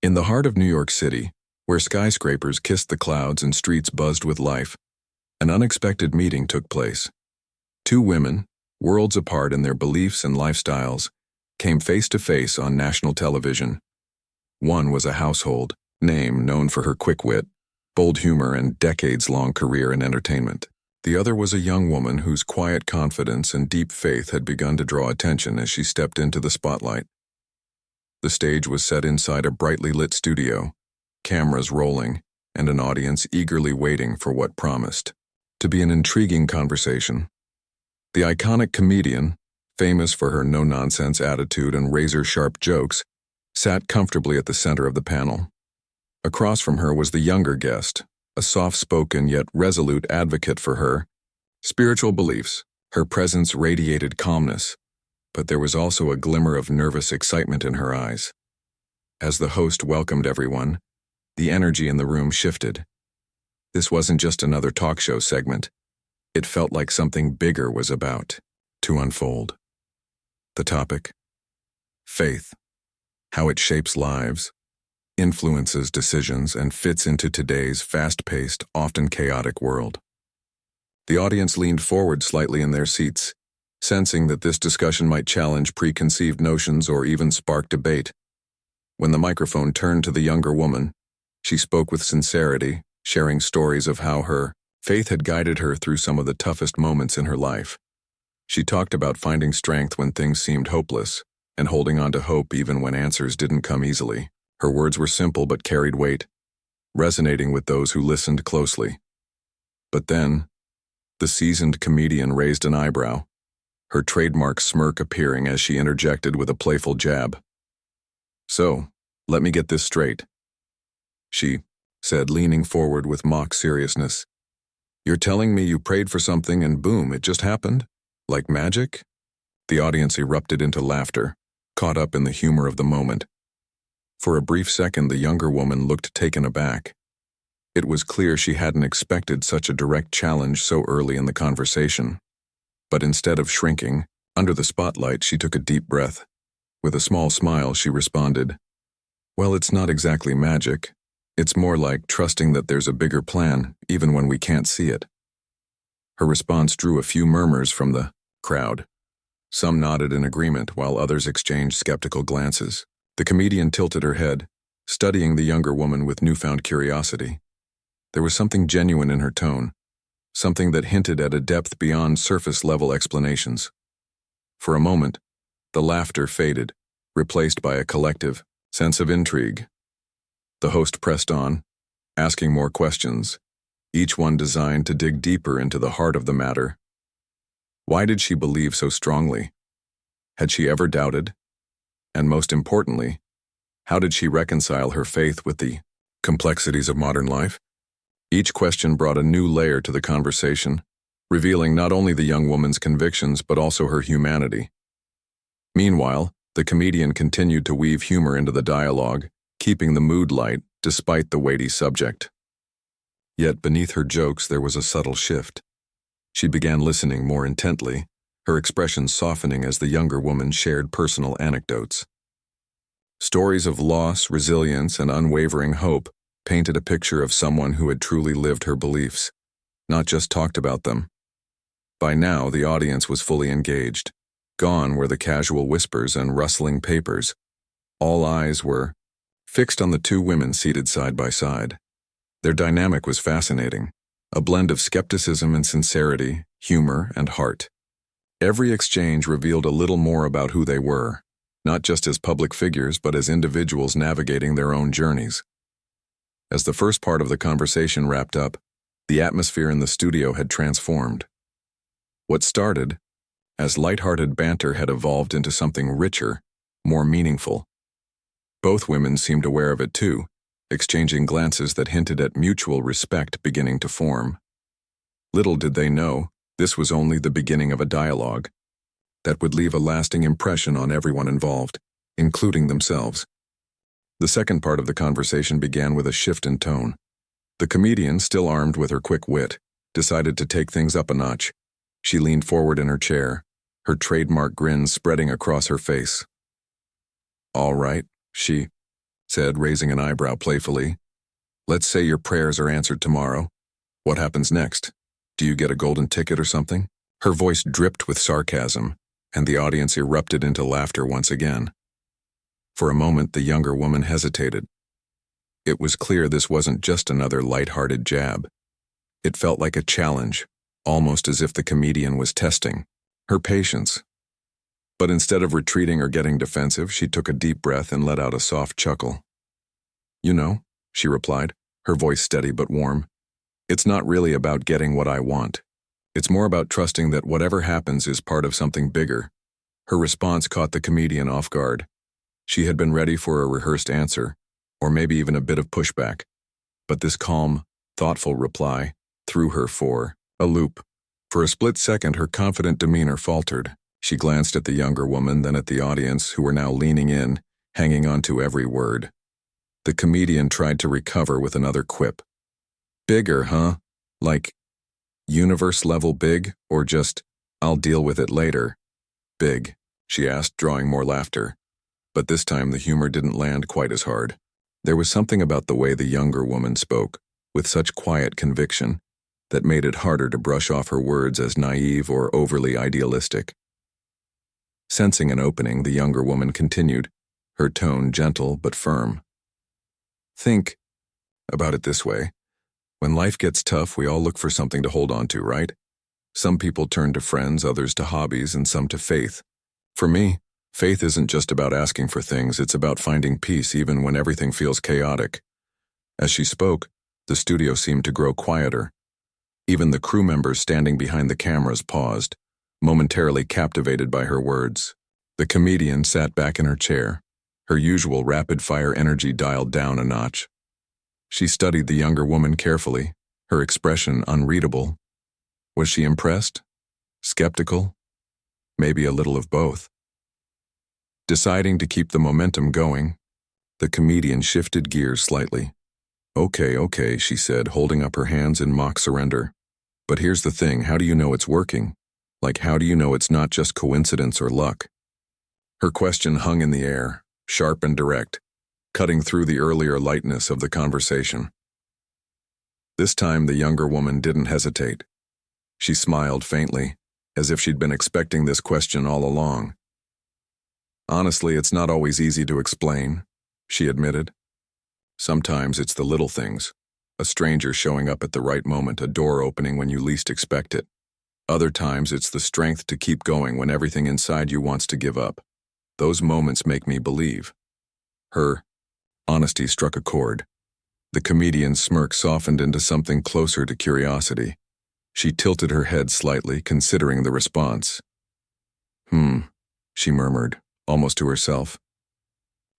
In the heart of New York City, where skyscrapers kissed the clouds and streets buzzed with life, an unexpected meeting took place. Two women, worlds apart in their beliefs and lifestyles, came face to face on national television. One was a household name known for her quick wit, bold humor, and decades-long career in entertainment. The other was a young woman whose quiet confidence and deep faith had begun to draw attention as she stepped into the spotlight. The stage was set inside a brightly lit studio, cameras rolling, and an audience eagerly waiting for what promised to be an intriguing conversation. The iconic comedian, famous for her no-nonsense attitude and razor-sharp jokes, sat comfortably at the center of the panel. Across from her was the younger guest, a soft-spoken yet resolute advocate for her spiritual beliefs. Her presence radiated calmness, but there was also a glimmer of nervous excitement in her eyes. As the host welcomed everyone, the energy in the room shifted. This wasn't just another talk show segment. It felt like something bigger was about to unfold. The topic: faith. How it shapes lives, influences decisions, and fits into today's fast-paced, often chaotic world. The audience leaned forward slightly in their seats, sensing that this discussion might challenge preconceived notions or even spark debate. When the microphone turned to the younger woman, she spoke with sincerity, sharing stories of how her faith had guided her through some of the toughest moments in her life. She talked about finding strength when things seemed hopeless, and holding on to hope even when answers didn't come easily. Her words were simple but carried weight, resonating with those who listened closely. But then, the seasoned comedian raised an eyebrow, her trademark smirk appearing as she interjected with a playful jab. "So, let me get this straight," she said, leaning forward with mock seriousness. "You're telling me you prayed for something and boom, it just happened? Like magic?" The audience erupted into laughter, caught up in the humor of the moment. For a brief second, the younger woman looked taken aback. It was clear she hadn't expected such a direct challenge so early in the conversation. But instead of shrinking, under the spotlight, she took a deep breath. With a small smile, she responded, "Well, it's not exactly magic. It's more like trusting that there's a bigger plan, even when we can't see it." Her response drew a few murmurs from the crowd. Some nodded in agreement, while others exchanged skeptical glances. The comedian tilted her head, studying the younger woman with newfound curiosity. There was something genuine in her tone, something that hinted at a depth beyond surface-level explanations. For a moment, the laughter faded, replaced by a collective sense of intrigue. The host pressed on, asking more questions, each one designed to dig deeper into the heart of the matter. Why did she believe so strongly? Had she ever doubted? And most importantly, how did she reconcile her faith with the complexities of modern life? Each question brought a new layer to the conversation, revealing not only the young woman's convictions but also her humanity. Meanwhile, the comedian continued to weave humor into the dialogue, keeping the mood light despite the weighty subject. Yet beneath her jokes there was a subtle shift. She began listening more intently, her expression softening as the younger woman shared personal anecdotes. Stories of loss, resilience, and unwavering hope painted a picture of someone who had truly lived her beliefs, not just talked about them. By now, the audience was fully engaged. Gone were the casual whispers and rustling papers. All eyes were fixed on the two women seated side by side. Their dynamic was fascinating, a blend of skepticism and sincerity, humor and heart. Every exchange revealed a little more about who they were, not just as public figures but as individuals navigating their own journeys. As the first part of the conversation wrapped up, the atmosphere in the studio had transformed. What started as lighthearted banter had evolved into something richer, more meaningful. Both women seemed aware of it too, exchanging glances that hinted at mutual respect beginning to form. Little did they know, this was only the beginning of a dialogue that would leave a lasting impression on everyone involved, including themselves. The second part of the conversation began with a shift in tone. The comedian, still armed with her quick wit, decided to take things up a notch. She leaned forward in her chair, her trademark grin spreading across her face. "All right," she said, raising an eyebrow playfully. Let's say your prayers are answered tomorrow. What happens next? Do you get a golden ticket or something? Her voice dripped with sarcasm, and the audience erupted into laughter once again. For a moment, the younger woman hesitated. It was clear this wasn't just another light-hearted jab. It felt like a challenge, almost as if the comedian was testing her patience. But instead of retreating or getting defensive, she took a deep breath and let out a soft chuckle. You know, she replied, her voice steady but warm. It's not really about getting what I want. It's more about trusting that whatever happens is part of something bigger. Her response caught the comedian off guard. She had been ready for a rehearsed answer, or maybe even a bit of pushback. But this calm, thoughtful reply threw her for a loop. For a split second, her confident demeanor faltered. She glanced at the younger woman, then at the audience, who were now leaning in, hanging on to every word. The comedian tried to recover with another quip. Bigger, huh? Like, universe-level big, or just, I'll deal with it later? Big, she asked, drawing more laughter. But this time the humor didn't land quite as hard. There was something about the way the younger woman spoke, with such quiet conviction, that made it harder to brush off her words as naive or overly idealistic. Sensing an opening, the younger woman continued, her tone gentle but firm. Think about it this way. When life gets tough, we all look for something to hold on to, right? Some people turn to friends, others to hobbies, and some to faith. For me, faith isn't just about asking for things, it's about finding peace even when everything feels chaotic. As she spoke, the studio seemed to grow quieter. Even the crew members standing behind the cameras paused, momentarily captivated by her words. The comedian sat back in her chair, her usual rapid-fire energy dialed down a notch. She studied the younger woman carefully, her expression unreadable. Was she impressed? Skeptical? Maybe a little of both. Deciding to keep the momentum going, the comedian shifted gears slightly. Okay, she said, holding up her hands in mock surrender. But here's the thing, how do you know it's working? Like, how do you know it's not just coincidence or luck? Her question hung in the air, sharp and direct, cutting through the earlier lightness of the conversation. This time the younger woman didn't hesitate. She smiled faintly, as if she'd been expecting this question all along. Honestly, it's not always easy to explain, she admitted. Sometimes it's the little things. A stranger showing up at the right moment, a door opening when you least expect it. Other times it's the strength to keep going when everything inside you wants to give up. Those moments make me believe. Her honesty struck a chord. The comedian's smirk softened into something closer to curiosity. She tilted her head slightly, considering the response. She murmured, almost to herself.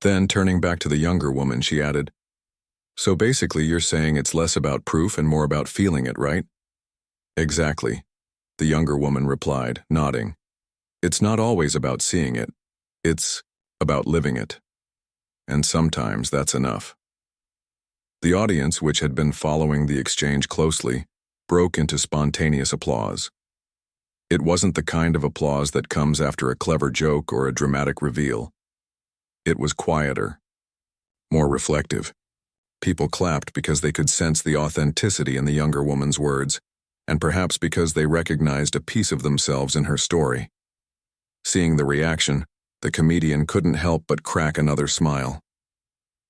Then, turning back to the younger woman, she added, So basically you're saying it's less about proof and more about feeling it, right? Exactly, the younger woman replied, nodding. It's not always about seeing it. It's about living it. And sometimes that's enough. The audience, which had been following the exchange closely, broke into spontaneous applause. It wasn't the kind of applause that comes after a clever joke or a dramatic reveal. It was quieter, more reflective. People clapped because they could sense the authenticity in the younger woman's words, and perhaps because they recognized a piece of themselves in her story. Seeing the reaction, the comedian couldn't help but crack another smile.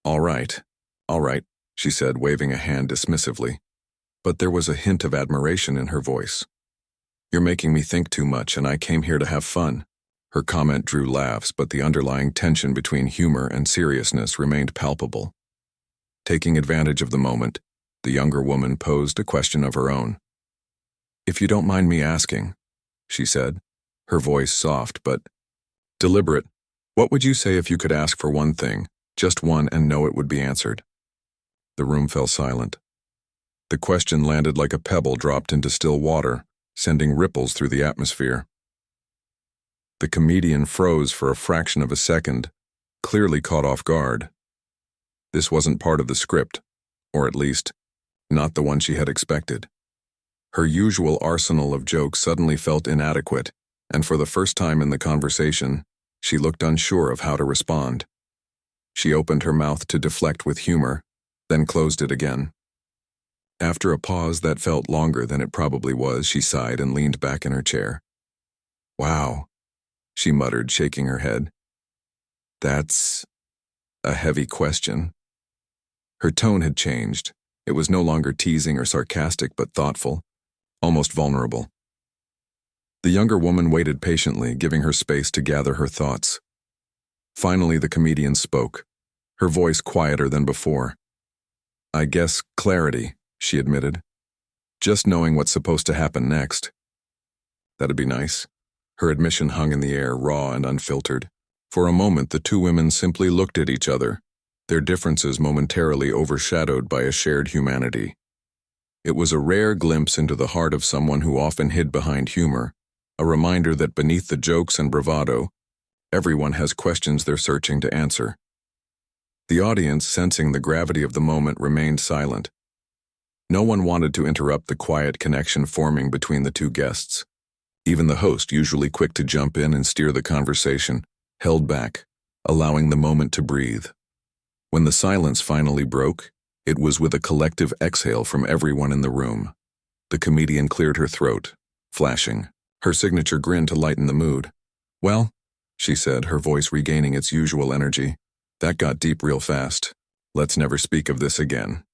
All right, she said, waving a hand dismissively. But there was a hint of admiration in her voice. You're making me think too much, and I came here to have fun. Her comment drew laughs, but the underlying tension between humor and seriousness remained palpable. Taking advantage of the moment, the younger woman posed a question of her own. If you don't mind me asking, she said, her voice soft but deliberate, what would you say if you could ask for one thing, just one, and know it would be answered? The room fell silent. The question landed like a pebble dropped into still water, sending ripples through the atmosphere. The comedian froze for a fraction of a second, clearly caught off guard. This wasn't part of the script, or at least, not the one she had expected. Her usual arsenal of jokes suddenly felt inadequate, and for the first time in the conversation, she looked unsure of how to respond. She opened her mouth to deflect with humor, then closed it again. After a pause that felt longer than it probably was, she sighed and leaned back in her chair. "Wow," she muttered, shaking her head. "That's a heavy question." Her tone had changed. It was no longer teasing or sarcastic, but thoughtful, almost vulnerable. The younger woman waited patiently, giving her space to gather her thoughts. Finally, the comedian spoke, her voice quieter than before. "I guess clarity," she admitted. "Just knowing what's supposed to happen next." "That'd be nice." Her admission hung in the air, raw and unfiltered. For a moment, the two women simply looked at each other, their differences momentarily overshadowed by a shared humanity. It was a rare glimpse into the heart of someone who often hid behind humor, a reminder that beneath the jokes and bravado, everyone has questions they're searching to answer. The audience, sensing the gravity of the moment, remained silent. No one wanted to interrupt the quiet connection forming between the two guests. Even the host, usually quick to jump in and steer the conversation, held back, allowing the moment to breathe. When the silence finally broke, it was with a collective exhale from everyone in the room. The comedian cleared her throat, flashing, her signature grin to lighten the mood. "Well," she said, her voice regaining its usual energy, "that got deep real fast. Let's never speak of this again."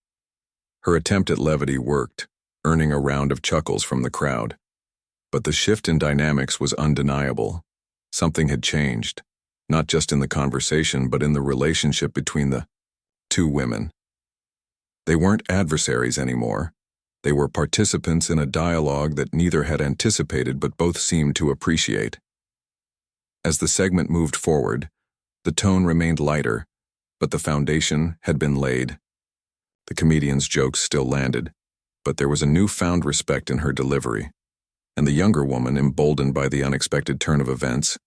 Her attempt at levity worked, earning a round of chuckles from the crowd. But the shift in dynamics was undeniable. Something had changed, not just in the conversation, but in the relationship between the two women. They weren't adversaries anymore. They were participants in a dialogue that neither had anticipated but both seemed to appreciate. As the segment moved forward, the tone remained lighter, but the foundation had been laid. The comedian's jokes still landed, but there was a newfound respect in her delivery, and the younger woman, emboldened by the unexpected turn of events,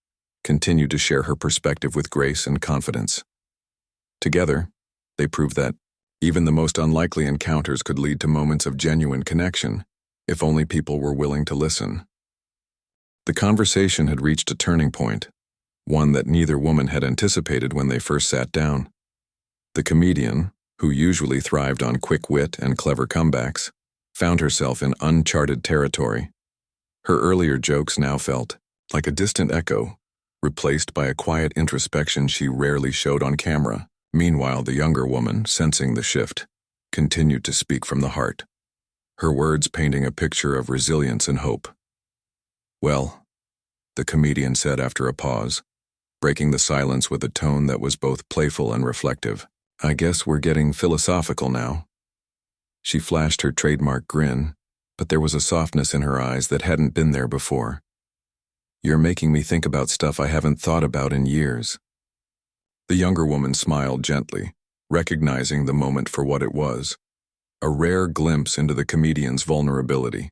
continued to share her perspective with grace and confidence. Together, they proved that even the most unlikely encounters could lead to moments of genuine connection, if only people were willing to listen. The conversation had reached a turning point, one that neither woman had anticipated when they first sat down. The comedian, who usually thrived on quick wit and clever comebacks, found herself in uncharted territory. Her earlier jokes now felt like a distant echo, replaced by a quiet introspection she rarely showed on camera. Meanwhile, the younger woman, sensing the shift, continued to speak from the heart, her words painting a picture of resilience and hope. "Well," the comedian said after a pause, breaking the silence with a tone that was both playful and reflective, "I guess we're getting philosophical now." She flashed her trademark grin, but there was a softness in her eyes that hadn't been there before. "You're making me think about stuff I haven't thought about in years." The younger woman smiled gently, recognizing the moment for what it was, a rare glimpse into the comedian's vulnerability.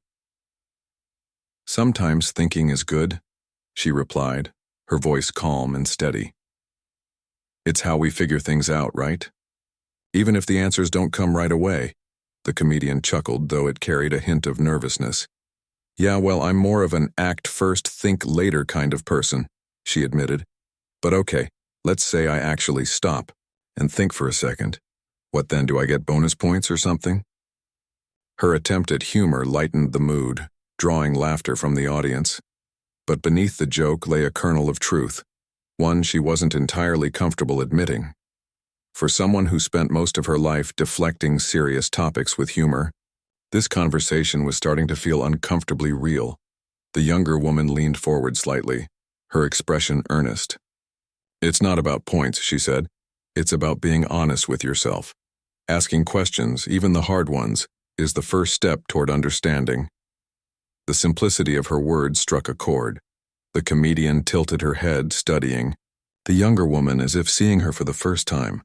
"Sometimes thinking is good," she replied, her voice calm and steady. "It's how we figure things out, right? Even if the answers don't come right away." The comedian chuckled, though it carried a hint of nervousness. "Yeah, well, I'm more of an act first, think later kind of person," she admitted. "But okay, let's say I actually stop and think for a second. What then, do I get bonus points or something?" Her attempt at humor lightened the mood, drawing laughter from the audience. But beneath the joke lay a kernel of truth, one she wasn't entirely comfortable admitting. For someone who spent most of her life deflecting serious topics with humor, this conversation was starting to feel uncomfortably real. The younger woman leaned forward slightly, her expression earnest. "It's not about points," she said. "It's about being honest with yourself. Asking questions, even the hard ones, is the first step toward understanding." The simplicity of her words struck a chord. The comedian tilted her head, studying the younger woman as if seeing her for the first time.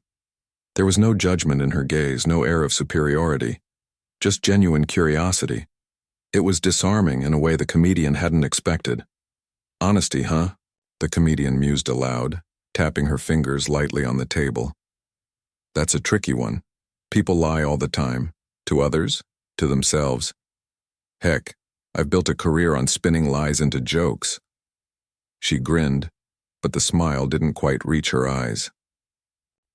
There was no judgment in her gaze, no air of superiority, just genuine curiosity. It was disarming in a way the comedian hadn't expected. "Honesty, huh?" the comedian mused aloud, tapping her fingers lightly on the table. "That's a tricky one. People lie all the time. To others, to themselves. Heck, I've built a career on spinning lies into jokes." She grinned, but the smile didn't quite reach her eyes.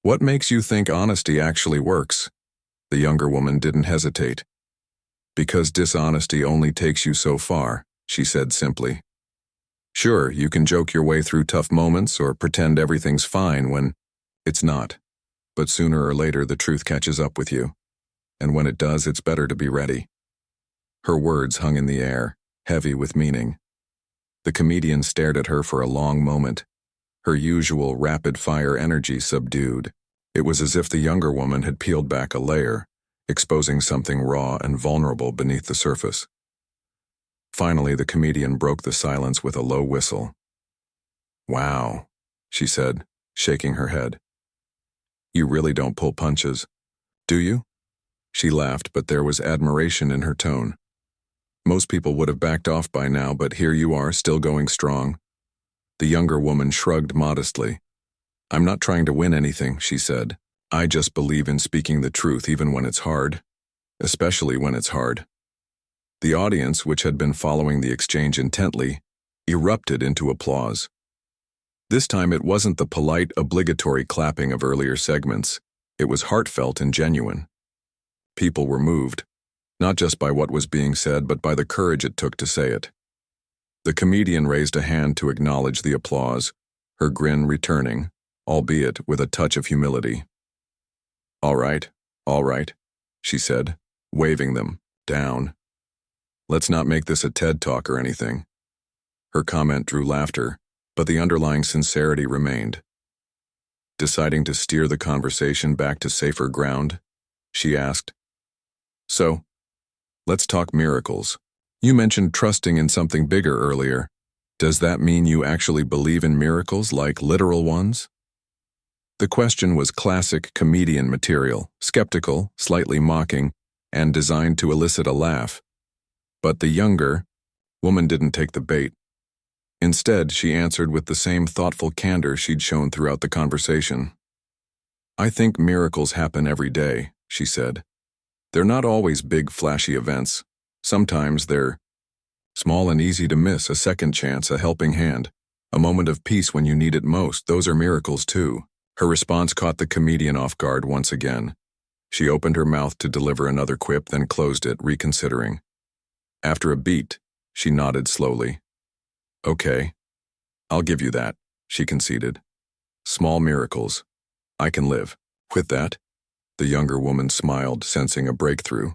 What makes you think honesty actually works? The younger woman didn't hesitate. Because dishonesty only takes you so far, she said simply. Sure, you can joke your way through tough moments or pretend everything's fine when it's not. But sooner or later the truth catches up with you. And when it does, it's better to be ready. Her words hung in the air, heavy with meaning. The comedian stared at her for a long moment, her usual rapid-fire energy subdued. It was as if the younger woman had peeled back a layer, exposing something raw and vulnerable beneath the surface. Finally, the comedian broke the silence with a low whistle. Wow, she said, shaking her head. You really don't pull punches, do you? She laughed, but there was admiration in her tone. Most people would have backed off by now, but here you are, still going strong. The younger woman shrugged modestly. I'm not trying to win anything, she said. I just believe in speaking the truth even when it's hard. Especially when it's hard. The audience, which had been following the exchange intently, erupted into applause. This time it wasn't the polite, obligatory clapping of earlier segments. It was heartfelt and genuine. People were moved, not just by what was being said, but by the courage it took to say it. The comedian raised a hand to acknowledge the applause, her grin returning, albeit with a touch of humility. All right, she said, waving them down. Let's not make this a TED Talk or anything. Her comment drew laughter, but the underlying sincerity remained. Deciding to steer the conversation back to safer ground, she asked, So, let's talk miracles. You mentioned trusting in something bigger earlier. Does that mean you actually believe in miracles, like literal ones? The question was classic comedian material, skeptical, slightly mocking, and designed to elicit a laugh. But the younger woman didn't take the bait. Instead, she answered with the same thoughtful candor she'd shown throughout the conversation. I think miracles happen every day, she said. They're not always big, flashy events. Sometimes they're small and easy to miss, a second chance, a helping hand, a moment of peace when you need it most. Those are miracles too. Her response caught the comedian off guard once again. She opened her mouth to deliver another quip, then closed it, reconsidering. After a beat, she nodded slowly. Okay, I'll give you that, she conceded. Small miracles. I can live with that. The younger woman smiled, sensing a breakthrough.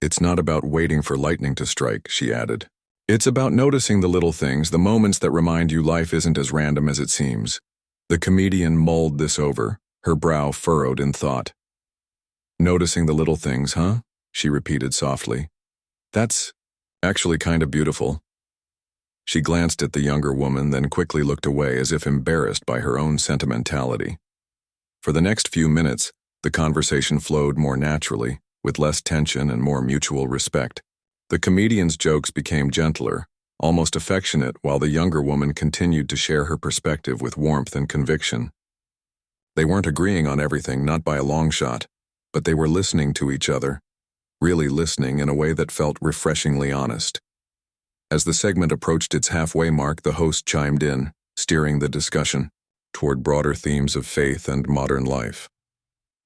It's not about waiting for lightning to strike, she added. It's about noticing the little things, the moments that remind you life isn't as random as it seems. The comedian mulled this over, her brow furrowed in thought. Noticing the little things, huh? She repeated softly. That's actually kind of beautiful. She glanced at the younger woman, then quickly looked away as if embarrassed by her own sentimentality. For the next few minutes, the conversation flowed more naturally, with less tension and more mutual respect. The comedian's jokes became gentler, almost affectionate, while the younger woman continued to share her perspective with warmth and conviction. They weren't agreeing on everything, not by a long shot, but they were listening to each other, really listening in a way that felt refreshingly honest. As the segment approached its halfway mark, the host chimed in, steering the discussion toward broader themes of faith and modern life.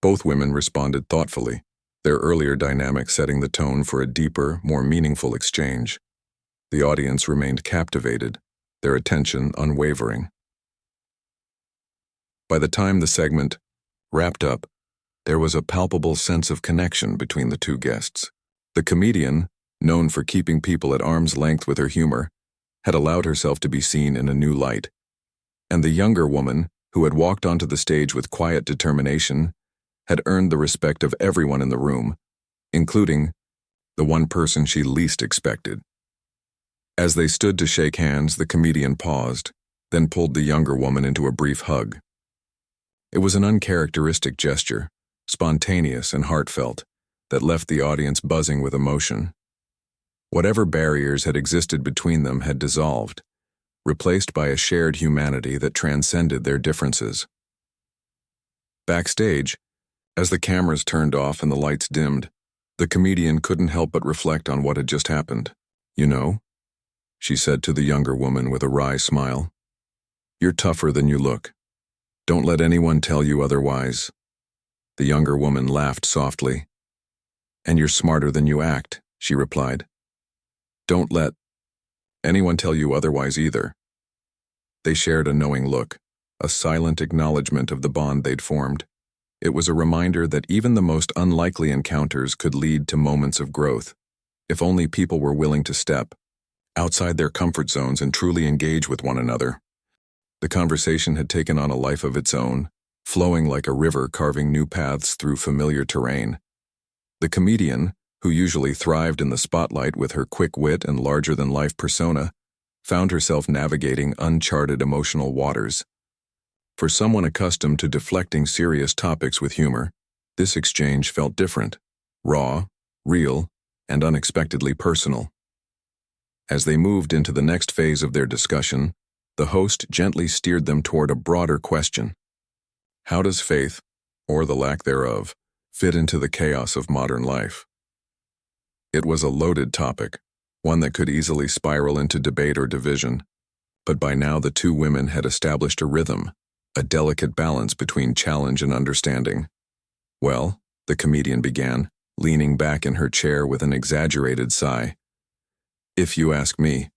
Both women responded thoughtfully, their earlier dynamic setting the tone for a deeper, more meaningful exchange. The audience remained captivated, their attention unwavering. By the time the segment wrapped up, there was a palpable sense of connection between the two guests. The comedian, known for keeping people at arm's length with her humor, had allowed herself to be seen in a new light. And the younger woman, who had walked onto the stage with quiet determination, had earned the respect of everyone in the room, including the one person she least expected. As they stood to shake hands, the comedian paused, then pulled the younger woman into a brief hug. It was an uncharacteristic gesture, spontaneous and heartfelt, that left the audience buzzing with emotion. Whatever barriers had existed between them had dissolved, replaced by a shared humanity that transcended their differences. Backstage, as the cameras turned off and the lights dimmed, the comedian couldn't help but reflect on what had just happened. You know, she said to the younger woman with a wry smile, you're tougher than you look. Don't let anyone tell you otherwise. The younger woman laughed softly. And you're smarter than you act, she replied. Don't let anyone tell you otherwise either. They shared a knowing look, a silent acknowledgement of the bond they'd formed. It was a reminder that even the most unlikely encounters could lead to moments of growth, if only people were willing to step outside their comfort zones and truly engage with one another. The conversation had taken on a life of its own, flowing like a river carving new paths through familiar terrain. The comedian, who usually thrived in the spotlight with her quick wit and larger-than-life persona, found herself navigating uncharted emotional waters. For someone accustomed to deflecting serious topics with humor, this exchange felt different, raw, real, and unexpectedly personal. As they moved into the next phase of their discussion, the host gently steered them toward a broader question. How does faith, or the lack thereof, fit into the chaos of modern life? It was a loaded topic, one that could easily spiral into debate or division, but by now the two women had established a rhythm, a delicate balance between challenge and understanding. Well, the comedian began, leaning back in her chair with an exaggerated sigh. If you ask me,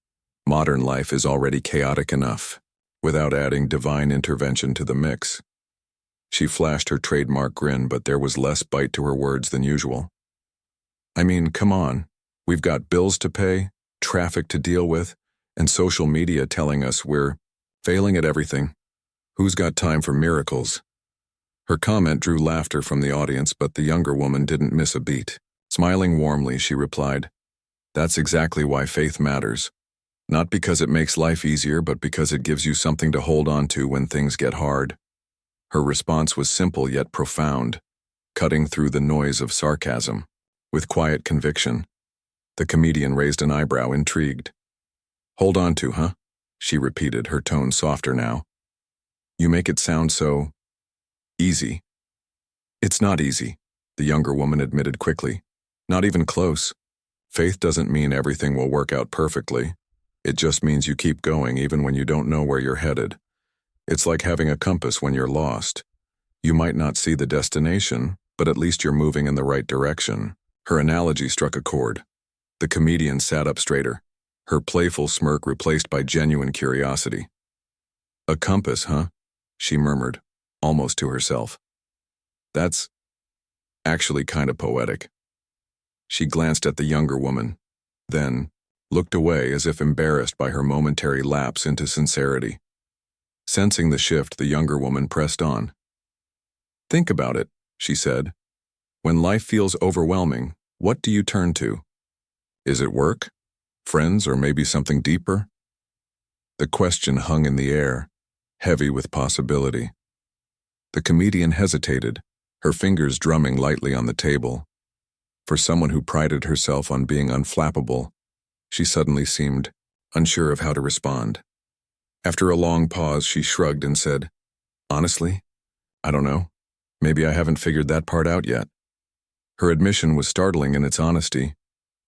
modern life is already chaotic enough, without adding divine intervention to the mix. She flashed her trademark grin, but there was less bite to her words than usual. I mean, come on. We've got bills to pay, traffic to deal with, and social media telling us we're failing at everything. Who's got time for miracles? Her comment drew laughter from the audience, but the younger woman didn't miss a beat. Smiling warmly, she replied, That's exactly why faith matters. Not because it makes life easier, but because it gives you something to hold on to when things get hard. Her response was simple yet profound, cutting through the noise of sarcasm. With quiet conviction, the comedian raised an eyebrow, intrigued. Hold on to, huh? She repeated, her tone softer now. You make it sound so easy. It's not easy, the younger woman admitted quickly. Not even close. Faith doesn't mean everything will work out perfectly. It just means you keep going even when you don't know where you're headed. It's like having a compass when you're lost. You might not see the destination, but at least you're moving in the right direction. Her analogy struck a chord. The comedian sat up straighter, her playful smirk replaced by genuine curiosity. A compass, huh? She murmured, almost to herself. That's actually kind of poetic. She glanced at the younger woman, then looked away as if embarrassed by her momentary lapse into sincerity. Sensing the shift, the younger woman pressed on. Think about it, she said. When life feels overwhelming, what do you turn to? Is it work, friends, or maybe something deeper? The question hung in the air, heavy with possibility. The comedian hesitated, her fingers drumming lightly on the table. For someone who prided herself on being unflappable, she suddenly seemed unsure of how to respond. After a long pause, she shrugged and said, Honestly, I don't know. Maybe I haven't figured that part out yet. Her admission was startling in its honesty.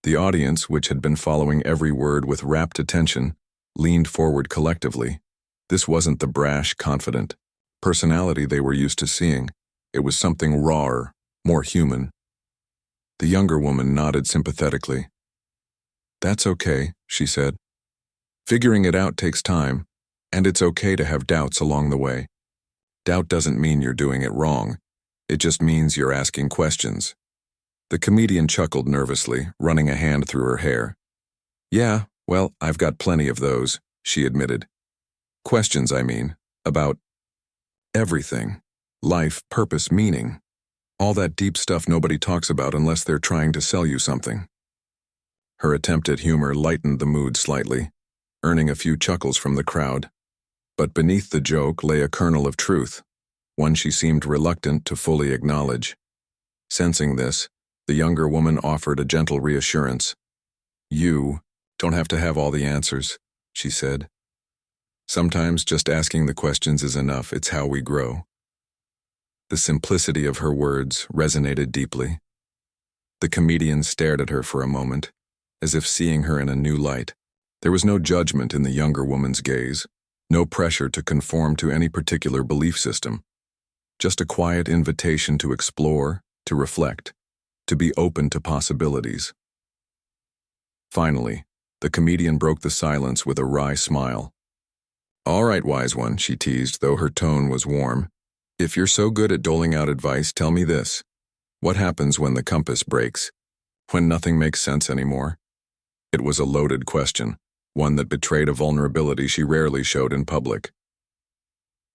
The audience, which had been following every word with rapt attention, leaned forward collectively. This wasn't the brash, confident personality they were used to seeing. It was something rawer, more human. The younger woman nodded sympathetically. That's okay, she said. Figuring it out takes time, and it's okay to have doubts along the way. Doubt doesn't mean you're doing it wrong. It just means you're asking questions. The comedian chuckled nervously, running a hand through her hair. Yeah, well, I've got plenty of those, she admitted. Questions, I mean, about everything. Life, purpose, meaning. All that deep stuff nobody talks about unless they're trying to sell you something. Her attempt at humor lightened the mood slightly, earning a few chuckles from the crowd. But beneath the joke lay a kernel of truth, one she seemed reluctant to fully acknowledge. Sensing this, the younger woman offered a gentle reassurance. You don't have to have all the answers, she said. Sometimes just asking the questions is enough. It's how we grow. The simplicity of her words resonated deeply. The comedian stared at her for a moment, as if seeing her in a new light. There was no judgment in the younger woman's gaze, No pressure to conform to any particular belief system. Just a quiet invitation to explore, to reflect, to be open to possibilities. Finally, the comedian broke the silence with a wry smile. "All right, wise one," she teased, though her tone was warm. "If you're so good at doling out advice, tell me this. What happens when the compass breaks? When nothing makes sense anymore?" It was a loaded question, one that betrayed a vulnerability she rarely showed in public.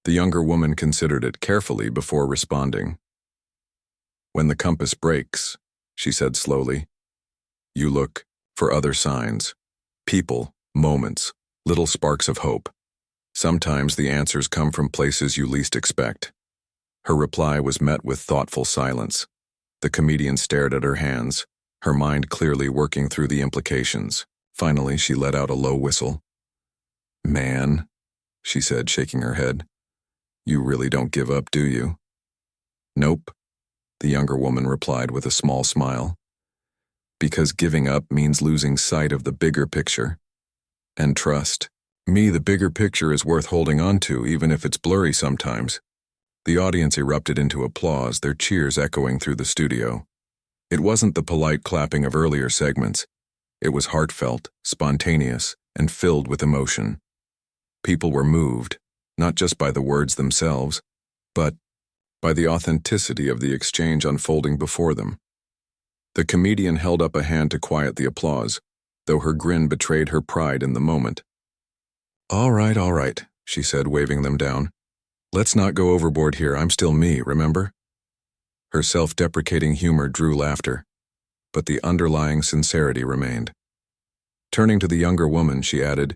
The younger woman considered it carefully before responding. "When the compass breaks," she said slowly, "you look for other signs. People, moments, little sparks of hope. Sometimes the answers come from places you least expect." Her reply was met with thoughtful silence. The comedian stared at her hands, her mind clearly working through the implications. Finally, she let out a low whistle. "Man," she said, shaking her head, "you really don't give up, do you?" "Nope," the younger woman replied with a small smile. "Because giving up means losing sight of the bigger picture. And trust me, the bigger picture is worth holding on to, even if it's blurry sometimes." The audience erupted into applause, their cheers echoing through the studio. It wasn't the polite clapping of earlier segments. It was heartfelt, spontaneous, and filled with emotion. People were moved, not just by the words themselves, but by the authenticity of the exchange unfolding before them. The comedian held up a hand to quiet the applause, though her grin betrayed her pride in the moment. All right, she said, waving them down. "Let's not go overboard here. I'm still me, remember?" Her self-deprecating humor drew laughter, but the underlying sincerity remained. Turning to the younger woman, she added,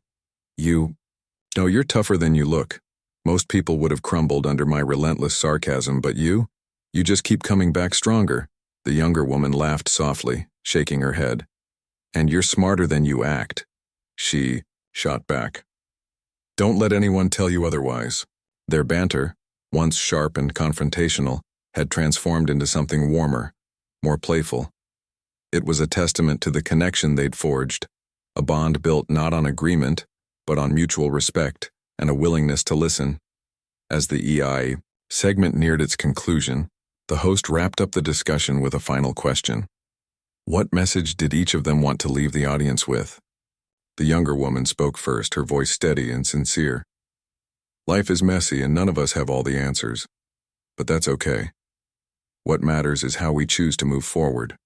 No, you're tougher than you look. Most people would have crumbled under my relentless sarcasm, but you just keep coming back stronger." The younger woman laughed softly, shaking her head. "And you're smarter than you act," she shot back. "Don't let anyone tell you otherwise." Their banter, once sharp and confrontational, had transformed into something warmer, more playful. It was a testament to the connection they'd forged, a bond built not on agreement, but on mutual respect and a willingness to listen. As the EI segment neared its conclusion, the host wrapped up the discussion with a final question. What message did each of them want to leave the audience with? The younger woman spoke first, her voice steady and sincere. "Life is messy and none of us have all the answers, but that's okay. What matters is how we choose to move forward,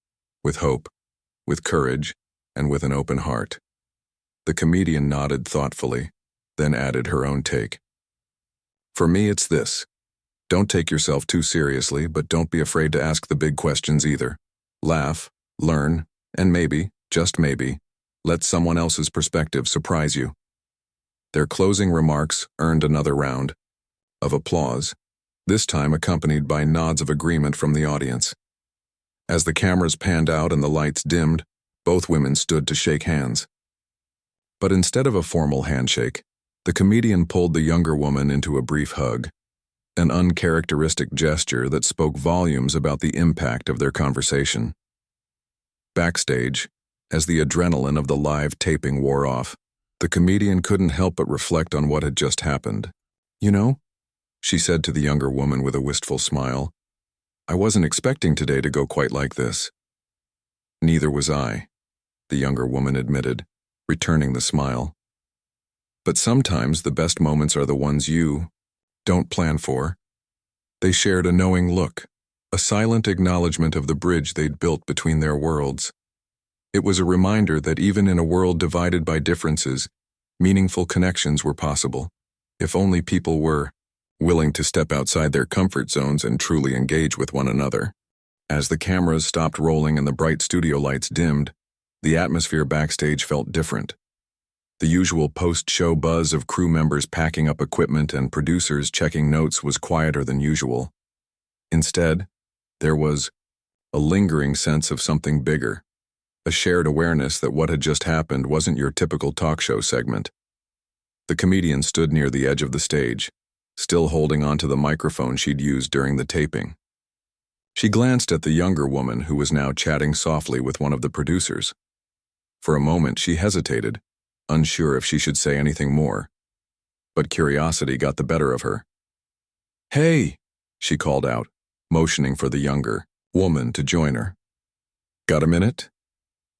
with hope, with courage, and with an open heart." The comedian nodded thoughtfully, then added her own take. "For me, it's this. Don't take yourself too seriously, but don't be afraid to ask the big questions either. Laugh, learn, and maybe, just maybe, let someone else's perspective surprise you." Their closing remarks earned another round of applause, this time accompanied by nods of agreement from the audience. As the cameras panned out and the lights dimmed, both women stood to shake hands. But instead of a formal handshake, the comedian pulled the younger woman into a brief hug, an uncharacteristic gesture that spoke volumes about the impact of their conversation. Backstage, as the adrenaline of the live taping wore off, the comedian couldn't help but reflect on what had just happened. "You know," she said to the younger woman with a wistful smile, "I wasn't expecting today to go quite like this." "Neither was I," the younger woman admitted, returning the smile. "But sometimes the best moments are the ones you don't plan for." They shared a knowing look, a silent acknowledgement of the bridge they'd built between their worlds. It was a reminder that even in a world divided by differences, meaningful connections were possible, if only people were willing to step outside their comfort zones and truly engage with one another. As the cameras stopped rolling and the bright studio lights dimmed, the atmosphere backstage felt different. The usual post-show buzz of crew members packing up equipment and producers checking notes was quieter than usual. Instead, there was a lingering sense of something bigger, a shared awareness that what had just happened wasn't your typical talk show segment. The comedian stood near the edge of the stage, still holding onto the microphone she'd used during the taping. She glanced at the younger woman who was now chatting softly with one of the producers. For a moment she hesitated, unsure if she should say anything more. but curiosity got the better of her. "Hey," she called out, motioning for the younger woman to join her. "Got a minute?"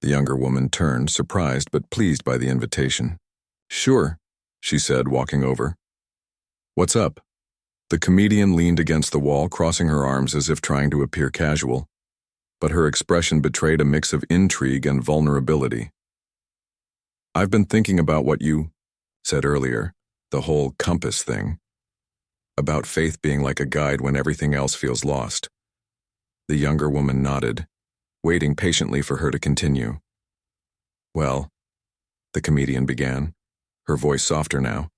The younger woman turned, surprised but pleased by the invitation. "Sure," she said, walking over. "What's up?" The comedian leaned against the wall, crossing her arms as if trying to appear casual, but her expression betrayed a mix of intrigue and vulnerability. "I've been thinking about what you said earlier, the whole compass thing, about faith being like a guide when everything else feels lost." The younger woman nodded, waiting patiently for her to continue. "Well," the comedian began, her voice softer now,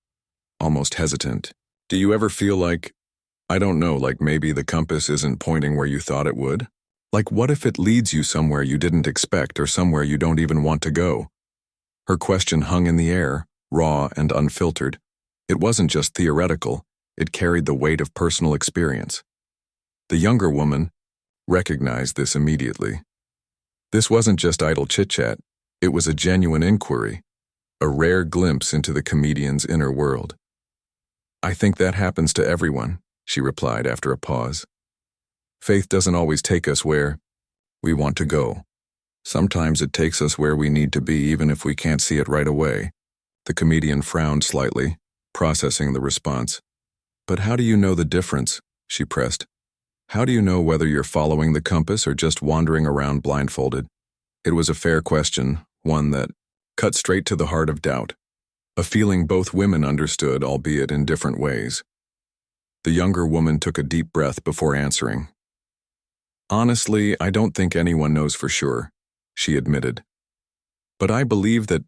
almost hesitant, "do you ever feel like, I don't know, like maybe the compass isn't pointing where you thought it would? Like what if it leads you somewhere you didn't expect or somewhere you don't even want to go?" Her question hung in the air, raw and unfiltered. It wasn't just theoretical, it carried the weight of personal experience. The younger woman recognized this immediately. This wasn't just idle chit-chat, it was a genuine inquiry, a rare glimpse into the comedian's inner world. "I think that happens to everyone," she replied after a pause. "Faith doesn't always take us where we want to go. Sometimes it takes us where we need to be even if we can't see it right away." The comedian frowned slightly, processing the response. "But how do you know the difference?" she pressed. "How do you know whether you're following the compass or just wandering around blindfolded?" It was a fair question, one that cut straight to the heart of doubt, a feeling both women understood, albeit in different ways. The younger woman took a deep breath before answering. "Honestly, I don't think anyone knows for sure," she admitted. "But I believe that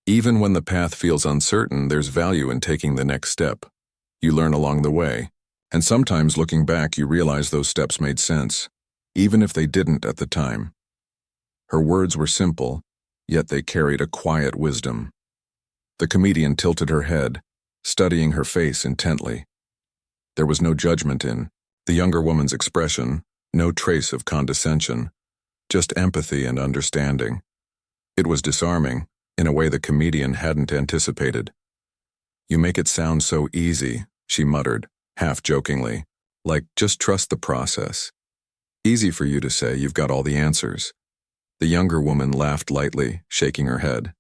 even when the path feels uncertain, there's value in taking the next step. You learn along the way, and sometimes looking back you realize those steps made sense, even if they didn't at the time." Her words were simple, yet they carried a quiet wisdom. The comedian tilted her head, studying her face intently. There was no judgment in the younger woman's expression, no trace of condescension, just empathy and understanding. It was disarming, in a way the comedian hadn't anticipated. "You make it sound so easy," she muttered, half jokingly, like, "just trust the process. Easy for you to say, you've got all the answers." The younger woman laughed lightly, shaking her head.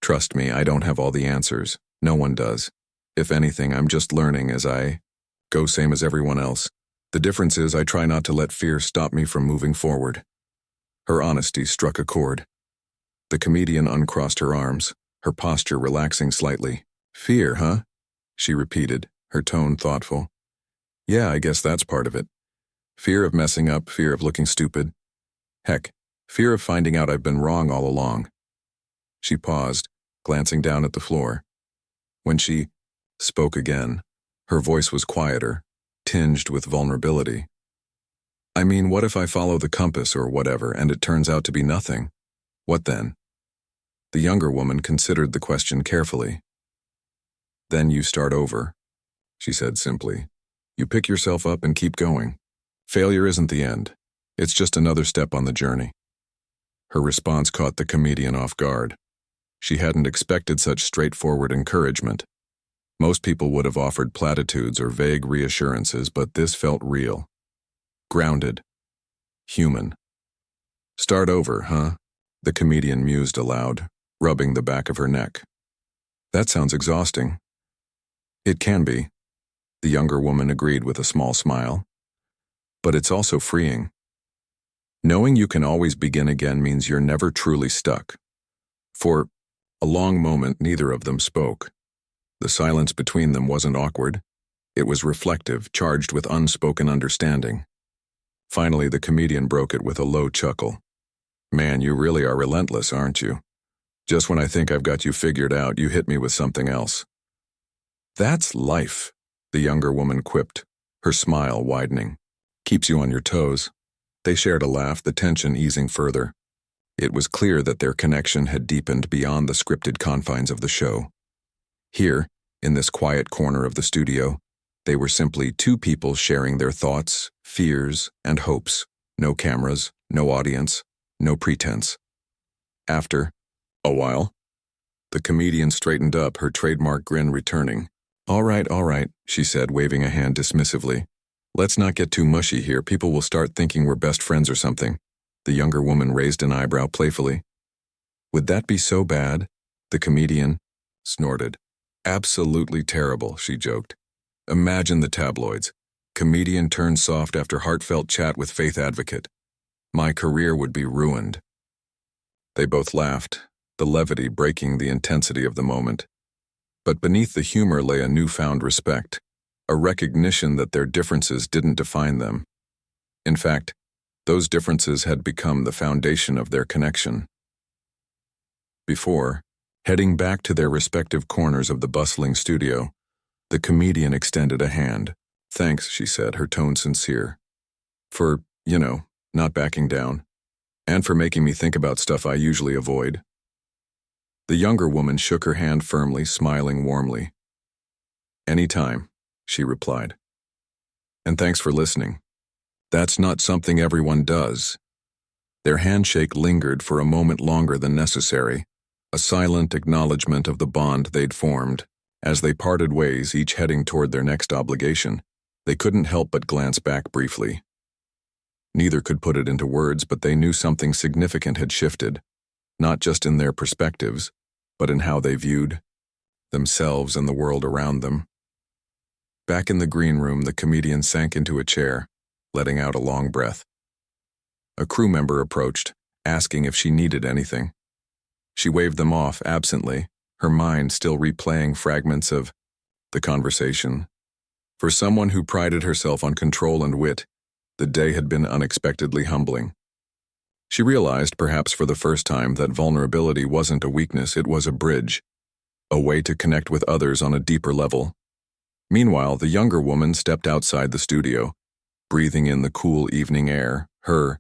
"Trust me, I don't have all the answers. No one does. If anything, I'm just learning as I go, same as everyone else. The difference is I try not to let fear stop me from moving forward." Her honesty struck a chord. The comedian uncrossed her arms, her posture relaxing slightly. "Fear, huh?" she repeated, her tone thoughtful. "Yeah, I guess that's part of it. Fear of messing up, fear of looking stupid. Heck, fear of finding out I've been wrong all along." She paused, glancing down at the floor. When she spoke again, her voice was quieter, tinged with vulnerability. "I mean, what if I follow the compass or whatever and it turns out to be nothing? What then?" The younger woman considered the question carefully. "Then you start over," she said simply. "You pick yourself up and keep going. Failure isn't the end. It's just another step on the journey." Her response caught the comedian off guard. She hadn't expected such straightforward encouragement. Most people would have offered platitudes or vague reassurances, but this felt real. Grounded. Human. "Start over, huh?" The comedian mused aloud, rubbing the back of her neck. "That sounds exhausting." "It can be," the younger woman agreed with a small smile. "But it's also freeing. Knowing you can always begin again means you're never truly stuck." For a long moment, neither of them spoke. The silence between them wasn't awkward. It was reflective, charged with unspoken understanding. Finally, the comedian broke it with a low chuckle. "Man, you really are relentless, aren't you? Just when I think I've got you figured out, you hit me with something else." "That's life," the younger woman quipped, her smile widening. "Keeps you on your toes." They shared a laugh, the tension easing further. It was clear that their connection had deepened beyond the scripted confines of the show. Here, in this quiet corner of the studio, they were simply two people sharing their thoughts, fears, and hopes. No cameras, no audience, no pretense. After a while, the comedian straightened up, her trademark grin returning. All right, she said, waving a hand dismissively. Let's not get too mushy here. People will start thinking we're best friends or something. The younger woman raised an eyebrow playfully. Would that be so bad? The comedian snorted. Absolutely terrible, she joked. Imagine the tabloids. Comedian turned soft after heartfelt chat with faith advocate. My career would be ruined. They both laughed, the levity breaking the intensity of the moment. But beneath the humor lay a newfound respect, a recognition that their differences didn't define them. In fact, those differences had become the foundation of their connection. Before, heading back to their respective corners of the bustling studio, the comedian extended a hand. Thanks, she said, her tone sincere. For, not backing down. And for making me think about stuff I usually avoid. The younger woman shook her hand firmly, smiling warmly. Anytime, she replied. And thanks for listening. That's not something everyone does. Their handshake lingered for a moment longer than necessary, a silent acknowledgement of the bond they'd formed. As they parted ways, each heading toward their next obligation, they couldn't help but glance back briefly. Neither could put it into words, but they knew something significant had shifted, not just in their perspectives, but in how they viewed themselves and the world around them. Back in the green room, the comedian sank into a chair, letting out a long breath. A crew member approached, asking if she needed anything. She waved them off absently, her mind still replaying fragments of the conversation. For someone who prided herself on control and wit, the day had been unexpectedly humbling. She realized, perhaps for the first time, that vulnerability wasn't a weakness, it was a bridge, a way to connect with others on a deeper level. Meanwhile, the younger woman stepped outside the studio, breathing in the cool evening air. Her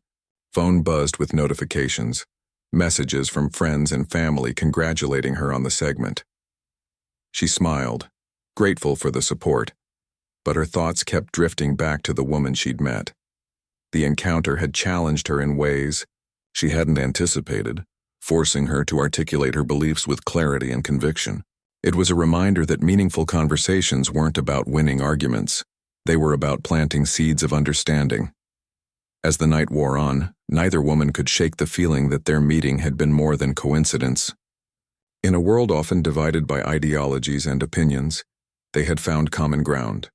phone buzzed with notifications, messages from friends and family congratulating her on the segment. She smiled, grateful for the support, but her thoughts kept drifting back to the woman she'd met. The encounter had challenged her in ways she hadn't anticipated, forcing her to articulate her beliefs with clarity and conviction. It was a reminder that meaningful conversations weren't about winning arguments. They were about planting seeds of understanding. As the night wore on, neither woman could shake the feeling that their meeting had been more than coincidence. In a world often divided by ideologies and opinions, they had found common ground,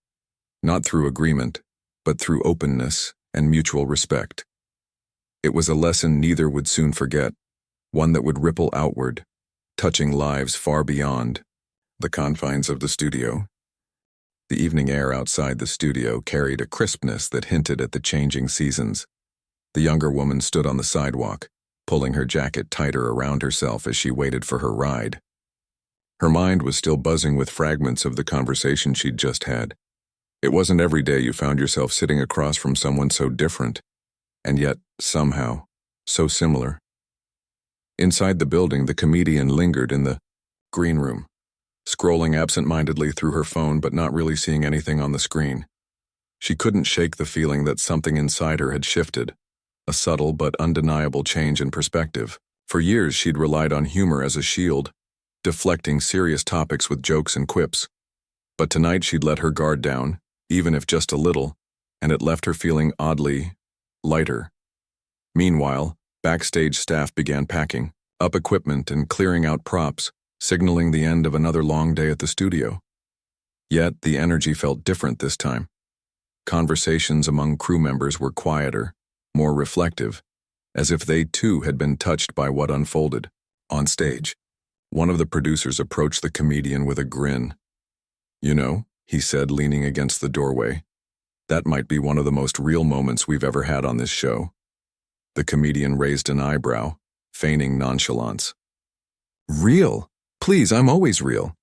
not through agreement, but through openness and mutual respect. It was a lesson neither would soon forget, one that would ripple outward, touching lives far beyond the confines of the studio. The evening air outside the studio carried a crispness that hinted at the changing seasons. The younger woman stood on the sidewalk, pulling her jacket tighter around herself as she waited for her ride. Her mind was still buzzing with fragments of the conversation she'd just had. It wasn't every day you found yourself sitting across from someone so different, and yet, somehow, so similar. Inside the building, the comedian lingered in the green room, scrolling absent-mindedly through her phone but not really seeing anything on the screen. She couldn't shake the feeling that something inside her had shifted, a subtle but undeniable change in perspective. For years she'd relied on humor as a shield, deflecting serious topics with jokes and quips. But tonight she'd let her guard down, even if just a little, and it left her feeling oddly lighter. Meanwhile, backstage staff began packing up equipment and clearing out props, signaling the end of another long day at the studio. Yet the energy felt different this time. Conversations among crew members were quieter, more reflective, as if they too had been touched by what unfolded. On stage, one of the producers approached the comedian with a grin. "You know," he said, leaning against the doorway, "that might be one of the most real moments we've ever had on this show." The comedian raised an eyebrow, feigning nonchalance. "Real? Please, I'm always real."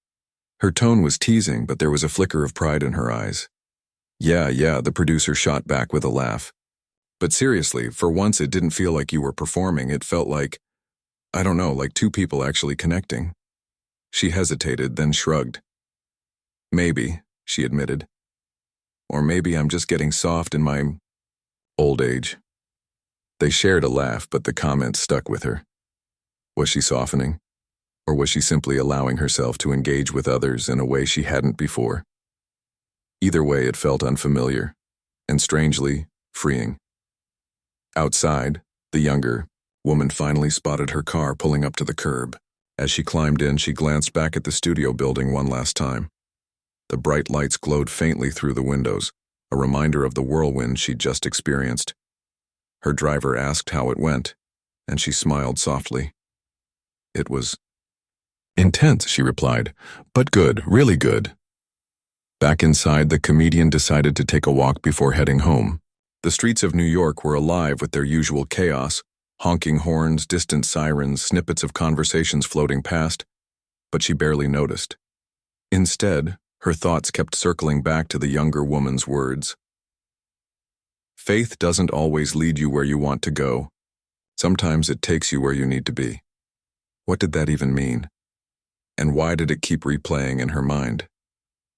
Her tone was teasing, but there was a flicker of pride in her eyes. Yeah, the producer shot back with a laugh. "But seriously, for once it didn't feel like you were performing, it felt like, I don't know, like two people actually connecting." She hesitated, then shrugged. "Maybe," she admitted. "Or maybe I'm just getting soft in my old age." They shared a laugh, but the comment stuck with her. Was she softening? Or was she simply allowing herself to engage with others in a way she hadn't before? Either way, it felt unfamiliar, and strangely freeing. Outside, the younger woman finally spotted her car pulling up to the curb. As she climbed in, she glanced back at the studio building one last time. The bright lights glowed faintly through the windows, a reminder of the whirlwind she'd just experienced. Her driver asked how it went, and she smiled softly. It was intense, she replied, but good, really good. Back inside, the comedian decided to take a walk before heading home. The streets of New York were alive with their usual chaos, honking horns, distant sirens, snippets of conversations floating past, but she barely noticed. Instead, her thoughts kept circling back to the younger woman's words. Faith doesn't always lead you where you want to go. Sometimes it takes you where you need to be. What did that even mean? And why did it keep replaying in her mind?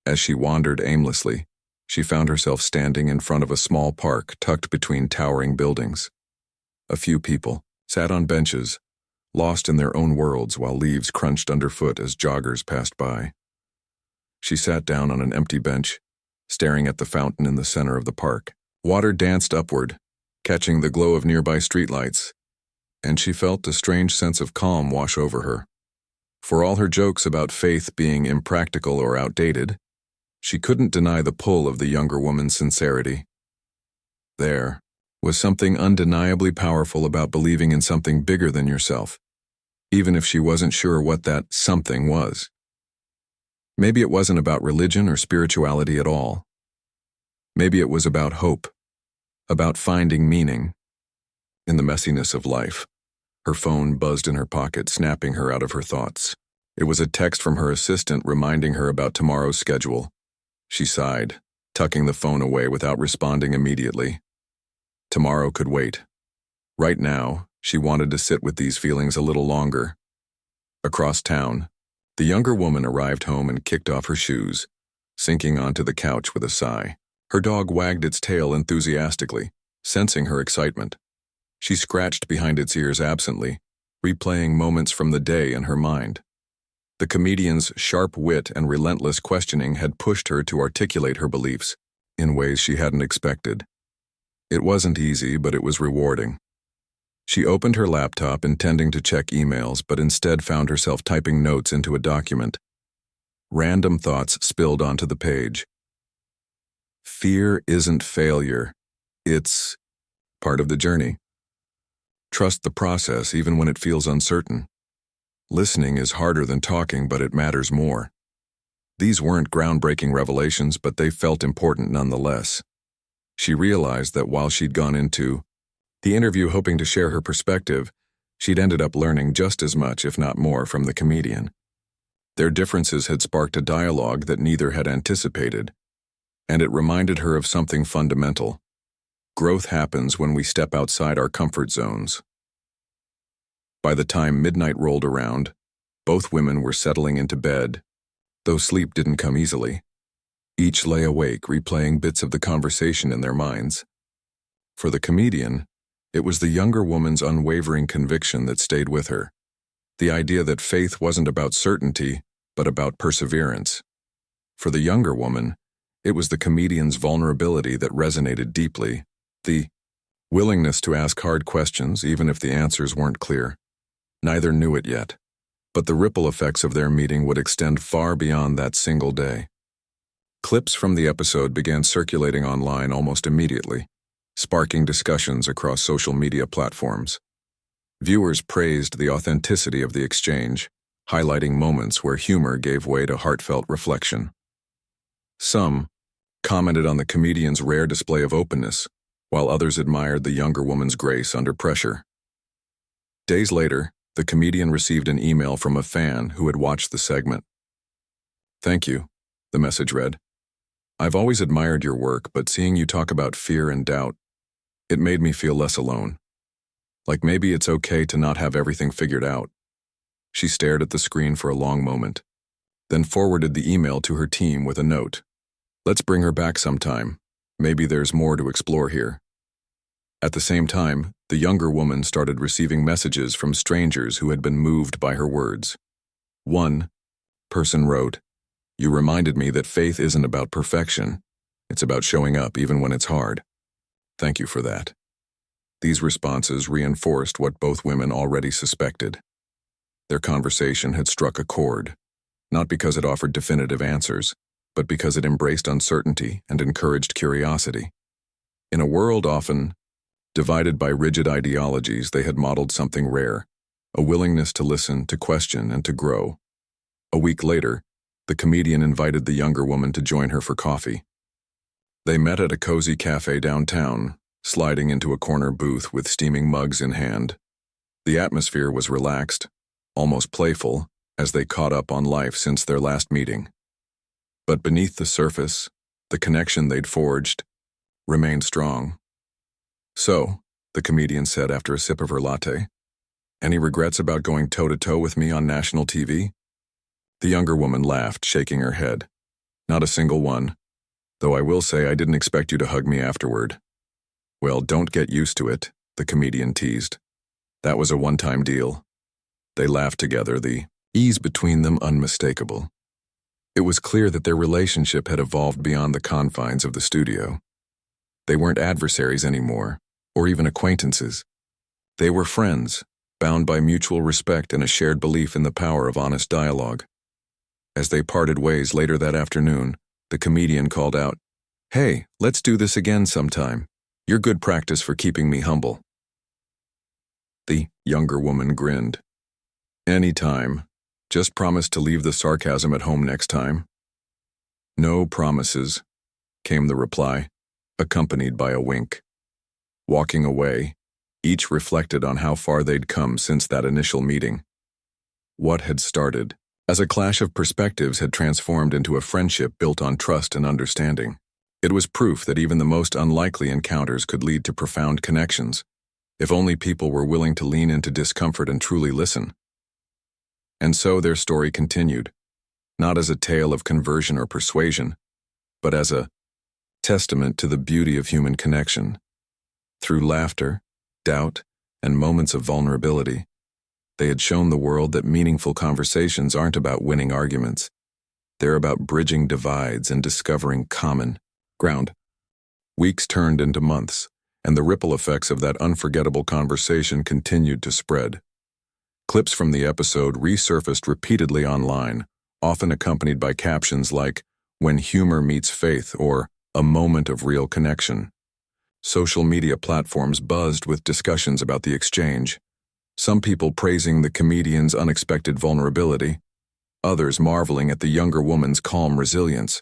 As she wandered aimlessly, she found herself standing in front of a small park tucked between towering buildings. A few people sat on benches, lost in their own worlds while leaves crunched underfoot as joggers passed by. She sat down on an empty bench, staring at the fountain in the center of the park. Water danced upward, catching the glow of nearby streetlights, and she felt a strange sense of calm wash over her. For all her jokes about faith being impractical or outdated, she couldn't deny the pull of the younger woman's sincerity. There was something undeniably powerful about believing in something bigger than yourself, even if she wasn't sure what that something was. Maybe it wasn't about religion or spirituality at all. Maybe it was about hope, about finding meaning in the messiness of life. Her phone buzzed in her pocket, snapping her out of her thoughts. It was a text from her assistant reminding her about tomorrow's schedule. She sighed, tucking the phone away without responding immediately. Tomorrow could wait. Right now, she wanted to sit with these feelings a little longer. Across town, the younger woman arrived home and kicked off her shoes, sinking onto the couch with a sigh. Her dog wagged its tail enthusiastically, sensing her excitement. She scratched behind its ears absently, replaying moments from the day in her mind. The comedian's sharp wit and relentless questioning had pushed her to articulate her beliefs in ways she hadn't expected. It wasn't easy, but it was rewarding. She opened her laptop intending to check emails, but instead found herself typing notes into a document. Random thoughts spilled onto the page. Fear isn't failure. It's part of the journey. Trust the process even when it feels uncertain. Listening is harder than talking, but it matters more. These weren't groundbreaking revelations, but they felt important nonetheless. She realized that while she'd gone into the interview hoping to share her perspective, she'd ended up learning just as much, if not more, from the comedian. Their differences had sparked a dialogue that neither had anticipated, and it reminded her of something fundamental. Growth happens when we step outside our comfort zones. By the time midnight rolled around, both women were settling into bed, though sleep didn't come easily. Each lay awake, replaying bits of the conversation in their minds. For the comedian, it was the younger woman's unwavering conviction that stayed with her. The idea that faith wasn't about certainty, but about perseverance. For the younger woman, it was the comedian's vulnerability that resonated deeply, the willingness to ask hard questions even if the answers weren't clear. Neither knew it yet, but the ripple effects of their meeting would extend far beyond that single day. Clips from the episode began circulating online almost immediately, sparking discussions across social media platforms. Viewers praised the authenticity of the exchange, highlighting moments where humor gave way to heartfelt reflection. Some commented on the comedian's rare display of openness, while others admired the younger woman's grace under pressure. Days later, the comedian received an email from a fan who had watched the segment. "Thank you," the message read. "I've always admired your work, but seeing you talk about fear and doubt, it made me feel less alone. Like maybe it's okay to not have everything figured out." She stared at the screen for a long moment, then forwarded the email to her team with a note. "Let's bring her back sometime. Maybe there's more to explore here." At the same time, the younger woman started receiving messages from strangers who had been moved by her words. One person wrote, "You reminded me that faith isn't about perfection. It's about showing up even when it's hard. Thank you for that." These responses reinforced what both women already suspected. Their conversation had struck a chord, not because it offered definitive answers, but because it embraced uncertainty and encouraged curiosity. In a world often divided by rigid ideologies, they had modeled something rare, a willingness to listen, to question, and to grow. A week later, the comedian invited the younger woman to join her for coffee. They met at a cozy cafe downtown, sliding into a corner booth with steaming mugs in hand. The atmosphere was relaxed, almost playful, as they caught up on life since their last meeting. But beneath the surface, the connection they'd forged remained strong. "So," the comedian said after a sip of her latte, "any regrets about going toe-to-toe with me on national TV?" The younger woman laughed, shaking her head. "Not a single one, though I will say I didn't expect you to hug me afterward." "Well, don't get used to it," the comedian teased. "That was a one-time deal." They laughed together, the ease between them unmistakable. It was clear that their relationship had evolved beyond the confines of the studio. They weren't adversaries anymore, or even acquaintances. They were friends, bound by mutual respect and a shared belief in the power of honest dialogue. As they parted ways later that afternoon, the comedian called out, "Hey, let's do this again sometime. You're good practice for keeping me humble." The younger woman grinned. "Anytime. Just promise to leave the sarcasm at home next time." "No promises," came the reply, accompanied by a wink. Walking away, each reflected on how far they'd come since that initial meeting. What had started as a clash of perspectives had transformed into a friendship built on trust and understanding. It was proof that even the most unlikely encounters could lead to profound connections, if only people were willing to lean into discomfort and truly listen. And so their story continued, not as a tale of conversion or persuasion, but as a testament to the beauty of human connection. Through laughter, doubt, and moments of vulnerability, they had shown the world that meaningful conversations aren't about winning arguments. They're about bridging divides and discovering common ground. Weeks turned into months, and the ripple effects of that unforgettable conversation continued to spread. Clips from the episode resurfaced repeatedly online, often accompanied by captions like, "When humor meets faith," or "A moment of real connection." Social media platforms buzzed with discussions about the exchange, some people praising the comedian's unexpected vulnerability, others marveling at the younger woman's calm resilience.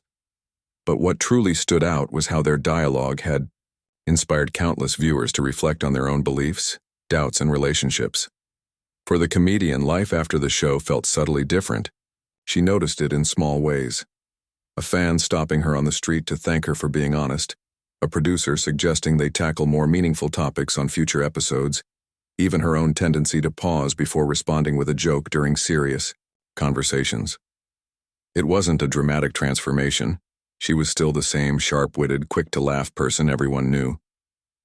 But what truly stood out was how their dialogue had inspired countless viewers to reflect on their own beliefs, doubts, and relationships. For the comedian, life after the show felt subtly different. She noticed it in small ways. A fan stopping her on the street to thank her for being honest, a producer suggesting they tackle more meaningful topics on future episodes, even her own tendency to pause before responding with a joke during serious conversations. It wasn't a dramatic transformation. She was still the same sharp-witted, quick-to-laugh person everyone knew.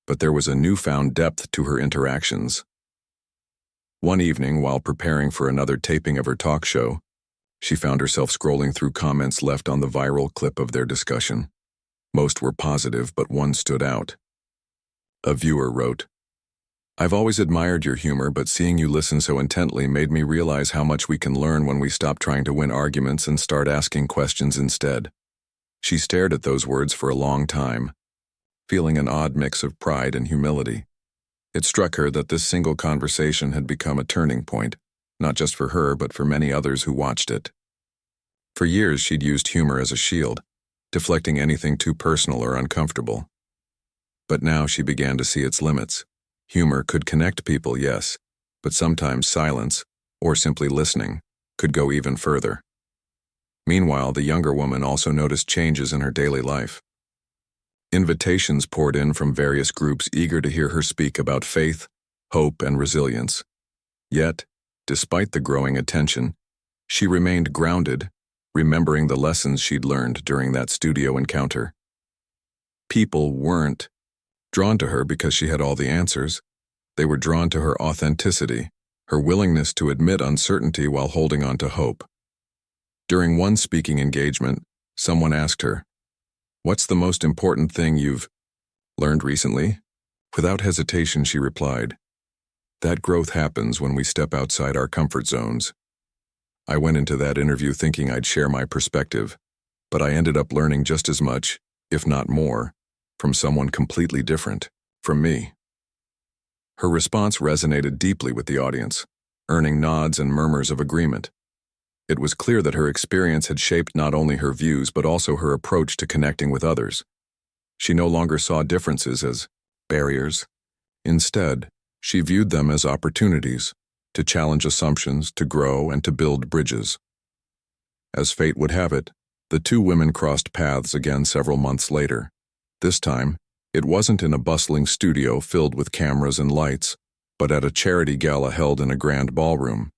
But there was a newfound depth to her interactions. One evening, while preparing for another taping of her talk show, she found herself scrolling through comments left on the viral clip of their discussion. Most were positive, but one stood out. A viewer wrote, "I've always admired your humor, but seeing you listen so intently made me realize how much we can learn when we stop trying to win arguments and start asking questions instead." She stared at those words for a long time, feeling an odd mix of pride and humility. It struck her that this single conversation had become a turning point, not just for her, but for many others who watched it. For years, she'd used humor as a shield, deflecting anything too personal or uncomfortable. But now she began to see its limits. Humor could connect people, yes, but sometimes silence, or simply listening, could go even further. Meanwhile, the younger woman also noticed changes in her daily life. Invitations poured in from various groups eager to hear her speak about faith, hope, and resilience. Yet, despite the growing attention, she remained grounded, remembering the lessons she'd learned during that studio encounter. People weren't drawn to her because she had all the answers. They were drawn to her authenticity, her willingness to admit uncertainty while holding on to hope. During one speaking engagement, someone asked her, "What's the most important thing you've learned recently?" Without hesitation, she replied, "That growth happens when we step outside our comfort zones." I went into that interview thinking I'd share my perspective, but I ended up learning just as much, if not more, from someone completely different, from me. Her response resonated deeply with the audience, earning nods and murmurs of agreement. It was clear that her experience had shaped not only her views but also her approach to connecting with others. She no longer saw differences as barriers. Instead, she viewed them as opportunities to challenge assumptions, to grow, and to build bridges. As fate would have it, the two women crossed paths again several months later. This time, it wasn't in a bustling studio filled with cameras and lights, but at a charity gala held in a grand ballroom.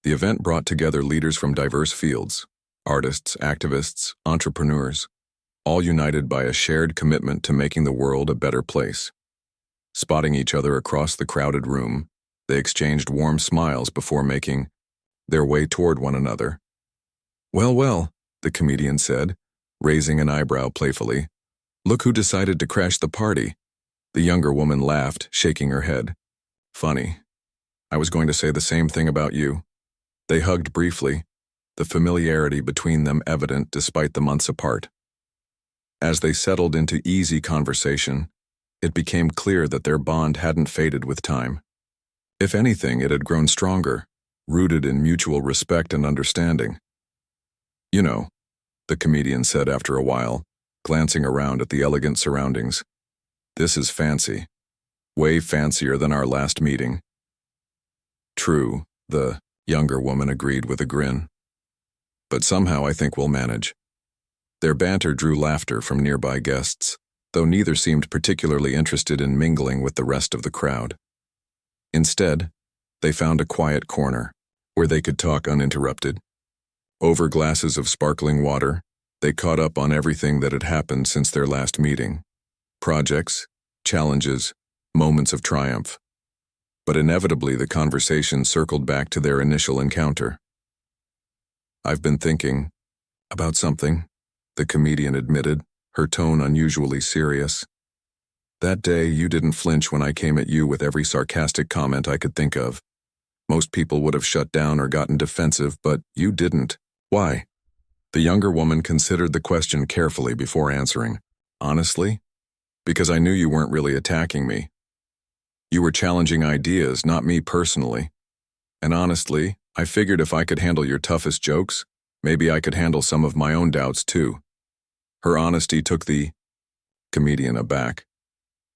The event brought together leaders from diverse fields, artists, activists, entrepreneurs, all united by a shared commitment to making the world a better place. Spotting each other across the crowded room, they exchanged warm smiles before making their way toward one another. "Well, well," the comedian said, raising an eyebrow playfully. "Look who decided to crash the party." The younger woman laughed, shaking her head. "Funny. I was going to say the same thing about you." They hugged briefly, the familiarity between them evident despite the months apart. As they settled into easy conversation, it became clear that their bond hadn't faded with time. If anything, it had grown stronger, rooted in mutual respect and understanding. "You know," the comedian said after a while, glancing around at the elegant surroundings, "this is fancy. Way fancier than our last meeting." "True," the younger woman agreed with a grin. "But somehow I think we'll manage." Their banter drew laughter from nearby guests, though neither seemed particularly interested in mingling with the rest of the crowd. Instead, they found a quiet corner where they could talk uninterrupted. Over glasses of sparkling water, they caught up on everything that had happened since their last meeting. Projects, challenges, moments of triumph. But inevitably the conversation circled back to their initial encounter. "I've been thinking about something," the comedian admitted, her tone unusually serious. "That day you didn't flinch when I came at you with every sarcastic comment I could think of. Most people would have shut down or gotten defensive, but you didn't. Why?" The younger woman considered the question carefully before answering. "Honestly, because I knew you weren't really attacking me. You were challenging ideas, not me personally. And honestly, I figured if I could handle your toughest jokes, maybe I could handle some of my own doubts too." Her honesty took the comedian aback.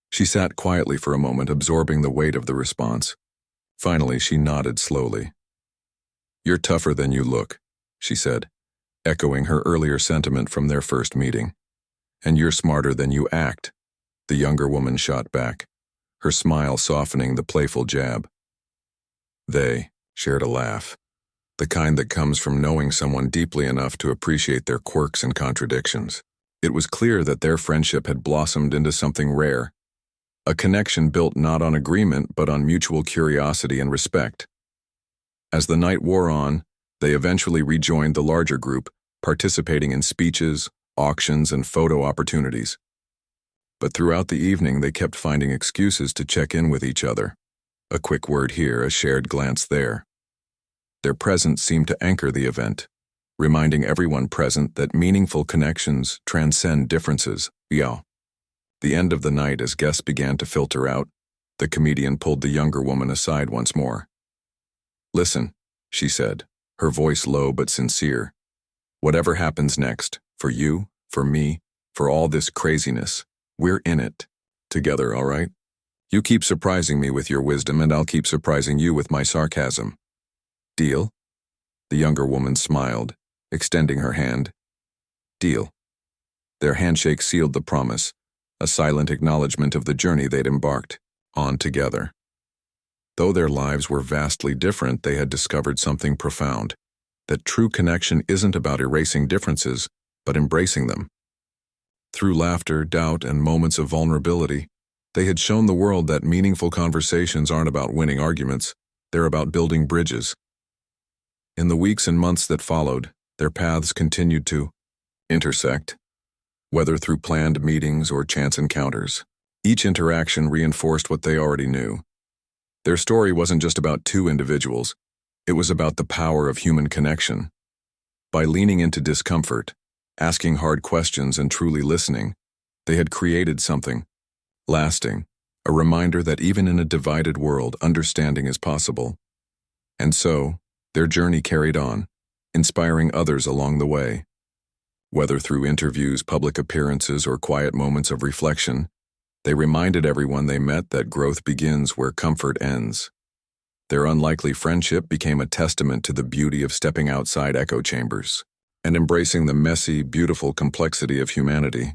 She sat quietly for a moment, absorbing the weight of the response. Finally, she nodded slowly. "You're tougher than you look," she said, echoing her earlier sentiment from their first meeting. "And you're smarter than you act," the younger woman shot back, her smile softening the playful jab. They shared a laugh, the kind that comes from knowing someone deeply enough to appreciate their quirks and contradictions. It was clear that their friendship had blossomed into something rare, a connection built not on agreement but on mutual curiosity and respect. As the night wore on, they eventually rejoined the larger group, participating in speeches, auctions, and photo opportunities. But throughout the evening, they kept finding excuses to check in with each other. A quick word here, a shared glance there. Their presence seemed to anchor the event, reminding everyone present that meaningful connections transcend differences. Yeah. The end of the night, as guests began to filter out, the comedian pulled the younger woman aside once more. "Listen," she said, her voice low but sincere. "Whatever happens next, for you, for me, for all this craziness, we're in it together, all right? You keep surprising me with your wisdom and I'll keep surprising you with my sarcasm. Deal?" The younger woman smiled, extending her hand. "Deal." Their handshake sealed the promise, a silent acknowledgement of the journey they'd embarked on together. Though their lives were vastly different, they had discovered something profound, that true connection isn't about erasing differences, but embracing them. Through laughter, doubt, and moments of vulnerability, they had shown the world that meaningful conversations aren't about winning arguments, they're about building bridges. In the weeks and months that followed, their paths continued to intersect, whether through planned meetings or chance encounters. Each interaction reinforced what they already knew. Their story wasn't just about two individuals, it was about the power of human connection. By leaning into discomfort, asking hard questions and truly listening, they had created something lasting, a reminder that even in a divided world, understanding is possible. And so, their journey carried on, inspiring others along the way. Whether through interviews, public appearances, or quiet moments of reflection, they reminded everyone they met that growth begins where comfort ends. Their unlikely friendship became a testament to the beauty of stepping outside echo chambers and embracing the messy, beautiful complexity of humanity.